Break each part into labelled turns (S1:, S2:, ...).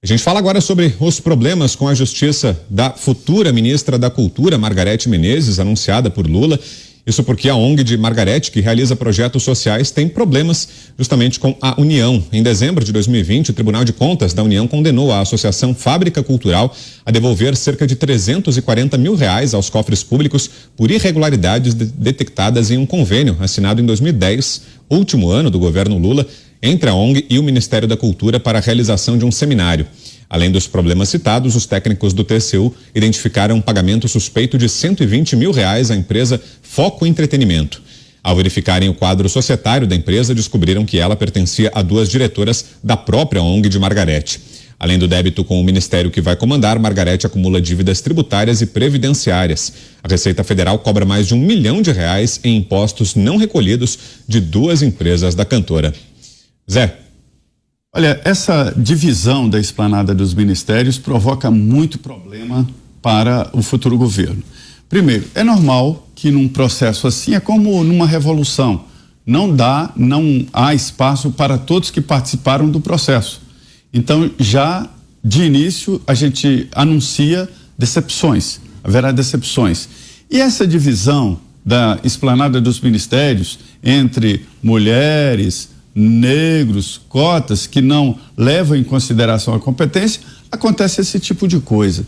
S1: A gente fala agora sobre os problemas com a justiça da futura ministra da Cultura, Margareth Menezes, anunciada por Lula. Isso porque a ONG de Margareth, que realiza projetos sociais, tem problemas justamente com a União. Em dezembro de 2020, o Tribunal de Contas da União condenou a Associação Fábrica Cultural a devolver cerca de R$340 mil aos cofres públicos por irregularidades detectadas em um convênio assinado em 2010, último ano do governo Lula, entre a ONG e o Ministério da Cultura para a realização de um seminário. Além dos problemas citados, os técnicos do TCU identificaram um pagamento suspeito de R$120 mil à empresa Foco Entretenimento. Ao verificarem o quadro societário da empresa, descobriram que ela pertencia a duas diretoras da própria ONG de Margareth. Além do débito com o ministério que vai comandar, Margareth acumula dívidas tributárias e previdenciárias. A Receita Federal cobra mais de R$1 milhão em impostos não recolhidos de duas empresas da cantora. Zé.
S2: Olha, essa divisão da esplanada dos ministérios provoca muito problema para o futuro governo. Primeiro, é normal que num processo assim, é como numa revolução, não há espaço para todos que participaram do processo. Então, já de início, a gente anuncia decepções, haverá decepções. E essa divisão da esplanada dos ministérios entre mulheres, negros, cotas que não levam em consideração a competência, acontece esse tipo de coisa.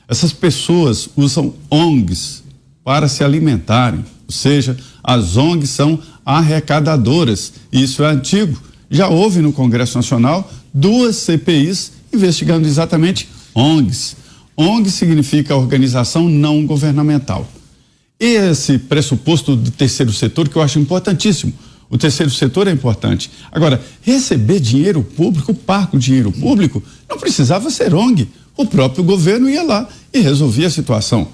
S2: Essas pessoas usam ONGs para se alimentarem, ou seja, as ONGs são arrecadadoras, e isso é antigo. Já houve no Congresso Nacional 2 CPIs investigando exatamente ONGs. ONG significa organização não governamental. E esse pressuposto do terceiro setor que eu acho importantíssimo. O terceiro setor é importante. Agora, receber dinheiro público, pagar com dinheiro público, não precisava ser ONG. O próprio governo ia lá e resolvia a situação.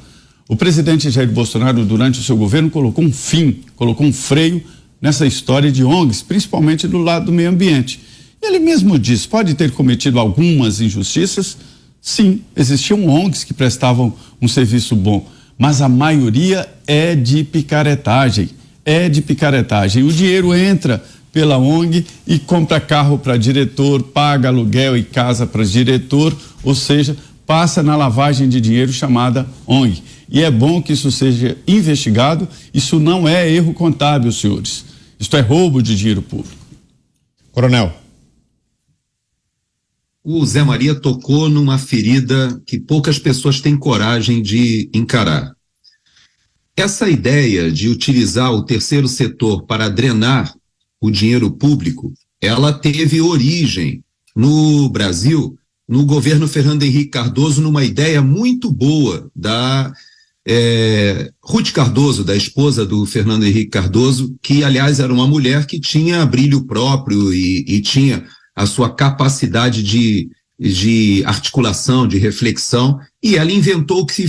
S2: O presidente Jair Bolsonaro, durante o seu governo, colocou um freio nessa história de ONGs, principalmente do lado do meio ambiente. Ele mesmo disse, pode ter cometido algumas injustiças? Sim, existiam ONGs que prestavam um serviço bom, mas a maioria é de picaretagem. O dinheiro entra pela ONG e compra carro para diretor, paga aluguel e casa para diretor, ou seja, passa na lavagem de dinheiro chamada ONG. E é bom que isso seja investigado, isso não é erro contábil, senhores. Isso é roubo de dinheiro público.
S1: Coronel.
S3: O Zé Maria tocou numa ferida que poucas pessoas têm coragem de encarar. Essa ideia de utilizar o terceiro setor para drenar o dinheiro público, ela teve origem no Brasil, no governo Fernando Henrique Cardoso, numa ideia muito boa da Ruth Cardoso, da esposa do Fernando Henrique Cardoso, que, aliás, era uma mulher que tinha brilho próprio e tinha a sua capacidade de articulação, de reflexão, e ela inventou o que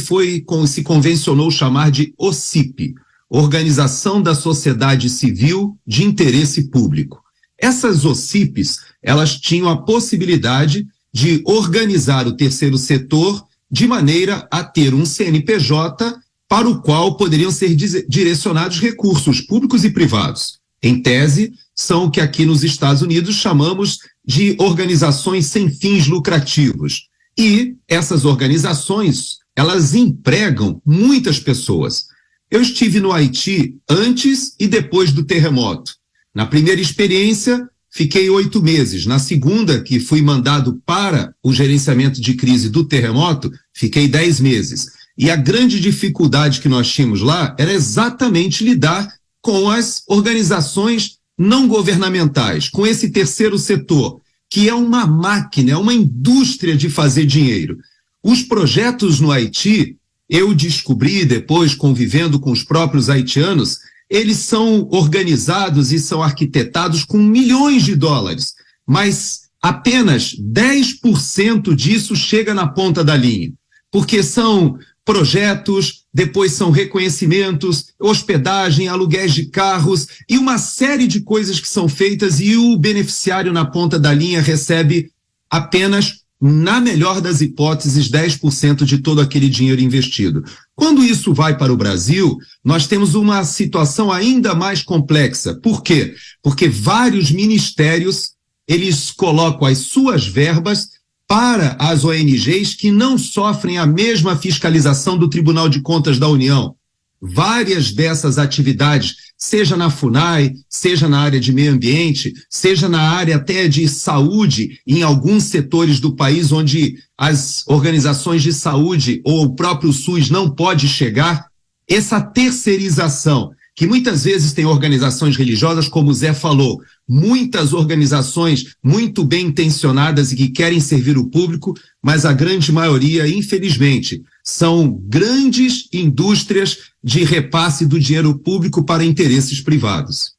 S3: se convencionou chamar de OCIP, Organização da Sociedade Civil de Interesse Público. Essas OCIPs, elas tinham a possibilidade de organizar o terceiro setor de maneira a ter um CNPJ para o qual poderiam ser direcionados recursos públicos e privados. Em tese, são o que aqui nos Estados Unidos chamamos de organizações sem fins lucrativos. E essas organizações, elas empregam muitas pessoas. Eu estive no Haiti antes e depois do terremoto. Na primeira experiência, fiquei 8 meses. Na segunda, que fui mandado para o gerenciamento de crise do terremoto, fiquei 10 meses. E a grande dificuldade que nós tínhamos lá era exatamente lidar com as organizações não governamentais, com esse terceiro setor, que é uma máquina, é uma indústria de fazer dinheiro. Os projetos no Haiti, eu descobri depois, convivendo com os próprios haitianos, eles são organizados e são arquitetados com milhões de dólares, mas apenas 10% disso chega na ponta da linha, porque são projetos, depois são reconhecimentos, hospedagem, aluguéis de carros e uma série de coisas que são feitas e o beneficiário na ponta da linha recebe apenas, na melhor das hipóteses, 10% de todo aquele dinheiro investido. Quando isso vai para o Brasil, nós temos uma situação ainda mais complexa. Por quê? Porque vários ministérios, eles colocam as suas verbas para as ONGs que não sofrem a mesma fiscalização do Tribunal de Contas da União. Várias dessas atividades, seja na FUNAI, seja na área de meio ambiente, seja na área até de saúde, em alguns setores do país onde as organizações de saúde ou o próprio SUS não pode chegar, essa terceirização, que muitas vezes tem organizações religiosas, como o Zé falou, muitas organizações muito bem intencionadas e que querem servir o público, mas a grande maioria, infelizmente, são grandes indústrias de repasse do dinheiro público para interesses privados.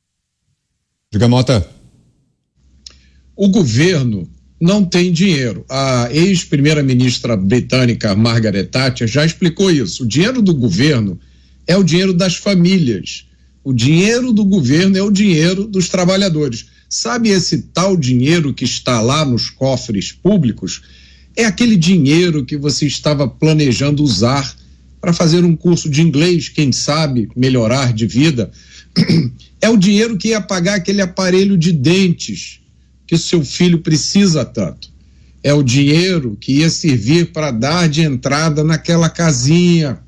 S1: Diga, Mota.
S4: O governo não tem dinheiro. A ex-primeira-ministra britânica Margaret Thatcher já explicou isso. O dinheiro do governo é o dinheiro das famílias. O dinheiro do governo é o dinheiro dos trabalhadores. Sabe esse tal dinheiro que está lá nos cofres públicos? É aquele dinheiro que você estava planejando usar para fazer um curso de inglês, quem sabe melhorar de vida. É o dinheiro que ia pagar aquele aparelho de dentes que o seu filho precisa tanto. É o dinheiro que ia servir para dar de entrada naquela casinha.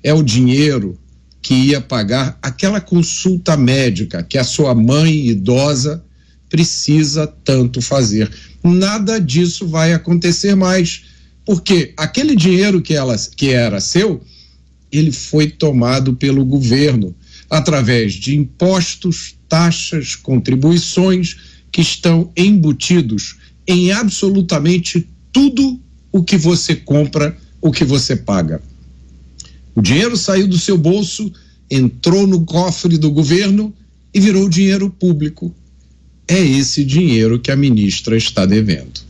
S4: É o dinheiro que ia pagar aquela consulta médica que a sua mãe idosa precisa tanto fazer. Nada disso vai acontecer mais, porque aquele dinheiro que era seu, ele foi tomado pelo governo, através de impostos, taxas, contribuições, que estão embutidos em absolutamente tudo o que você compra, o que você paga. O dinheiro saiu do seu bolso, entrou no cofre do governo e virou dinheiro público. É esse dinheiro que a ministra está devendo.